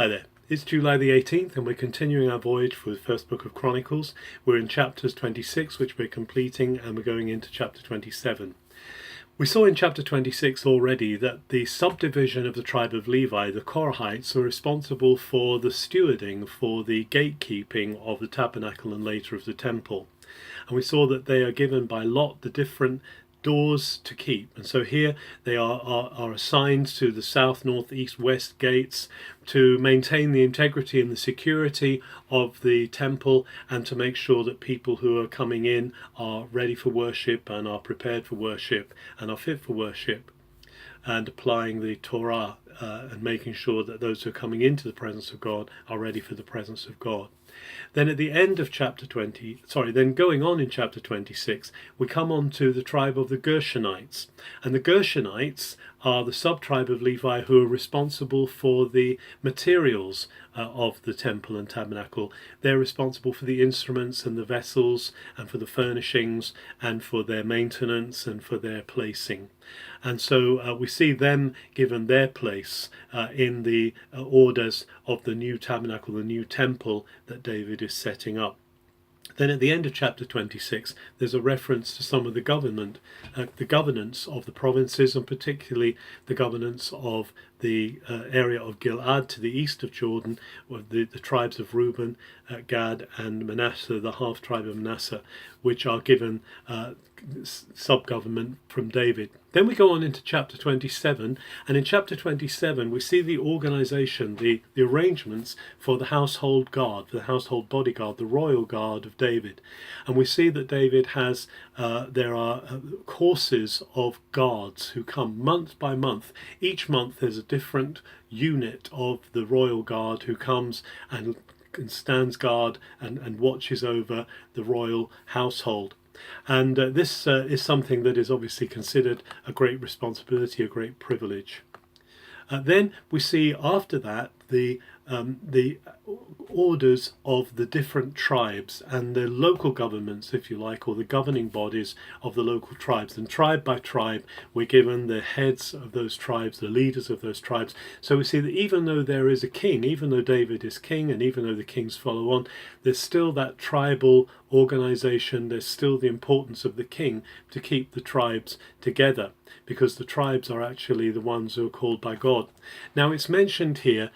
Hi there. It's July the 18th and we're continuing our voyage for the first book of Chronicles. We're in chapters 26, which we're completing, and we're going into chapter 27. We saw in chapter 26 already that the subdivision of the tribe of Levi, the Korahites, are responsible for the stewarding, for the gatekeeping of the tabernacle and later of the temple. And we saw that they are given by lot the different doors to keep, and so here they are assigned to the south, north, east, west gates to maintain the integrity and the security of the temple, and to make sure that people who are coming in are ready for worship and are prepared for worship and are fit for worship, and applying the Torah and making sure that those who are coming into the presence of God are ready for the presence of God. Then at the end of going on in chapter 26, we come on to the tribe of the Gershonites. And the Gershonites are the sub-tribe of Levi who are responsible for the materials of the temple and tabernacle. They're responsible for the instruments and the vessels and for the furnishings and for their maintenance and for their placing. And so we see them given their place in the orders of the new tabernacle, the new temple that David is setting up. Then at the end of chapter 26, there's a reference to some of the governance of the provinces, and particularly the governance of the area of Gilead to the east of Jordan, or the tribes of Reuben, Gad and Manasseh, the half tribe of Manasseh, which are given sub-government from David. Then we go on into chapter 27, and in chapter 27 we see the organisation, the arrangements for the household guard, the household bodyguard, the royal guard of David. And we see that David has, there are courses of guards who come month by month. Each month there's a different unit of the royal guard who comes and stands guard and watches over the royal household. And this is something that is obviously considered a great responsibility, a great privilege. Then we see after that the orders of the different tribes and the local governments, if you like, or the governing bodies of the local tribes. And tribe by tribe, we're given the heads of those tribes, the leaders of those tribes. So we see that even though there is a king, even though David is king, and even though the kings follow on, there's still that tribal organization, there's still the importance of the king to keep the tribes together, because the tribes are actually the ones who are called by God. Now it's mentioned here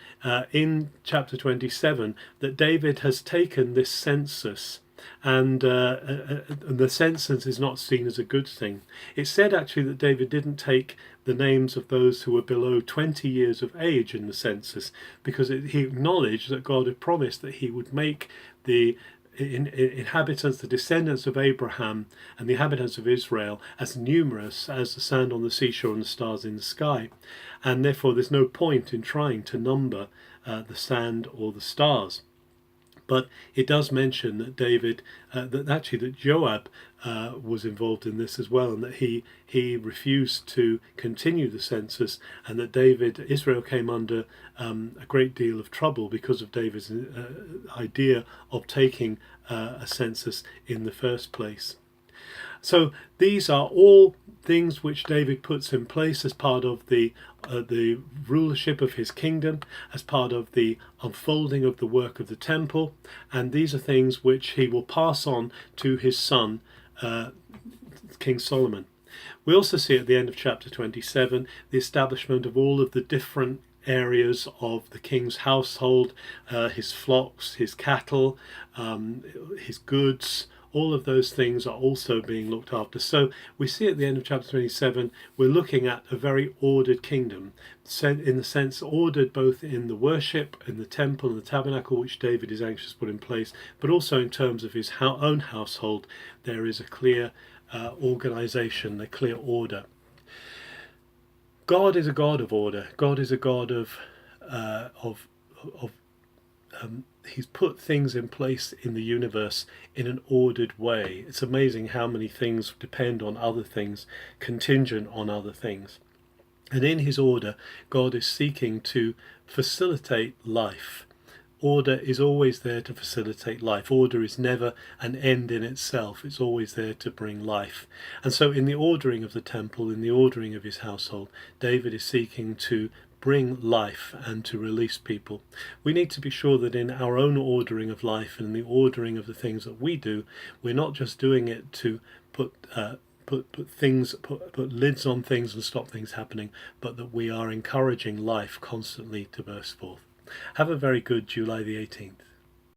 in chapter 27 that David has taken this census, and the census is not seen as a good thing. It's said actually that David didn't take the names of those who were below 20 years of age in the census, because he acknowledged that God had promised that he would make the inhabitants, the descendants of Abraham and the inhabitants of Israel, as numerous as the sand on the seashore and the stars in the sky, and therefore there's no point in trying to number the sand or the stars. But it does mention that David, that Joab was involved in this as well, and that he refused to continue the census, and that Israel came under a great deal of trouble because of David's idea of taking a census in the first place. So these are all things which David puts in place as part of the rulership of his kingdom, as part of the unfolding of the work of the temple, and these are things which he will pass on to his son, King Solomon. We also see at the end of chapter 27 the establishment of all of the different areas of the king's household, his flocks, his cattle, his goods. All of those things are also being looked after. So we see at the end of chapter 27, we're looking at a very ordered kingdom, in the sense ordered both in the worship, in the temple and the tabernacle, which David is anxious to put in place, but also in terms of his own household, there is a clear organization, a clear order. God is a God of order. God is a God He's put things in place in the universe in an ordered way. It's amazing how many things depend on other things, contingent on other things. And in his order, God is seeking to facilitate life. Order is always there to facilitate life. Order is never an end in itself. It's always there to bring life. And so in the ordering of the temple, in the ordering of his household, David is seeking to bring life and to release people. We need to be sure that in our own ordering of life and in the ordering of the things that we do, we're not just doing it to put lids on things and stop things happening, but that we are encouraging life constantly to burst forth. Have a very good July the 18th.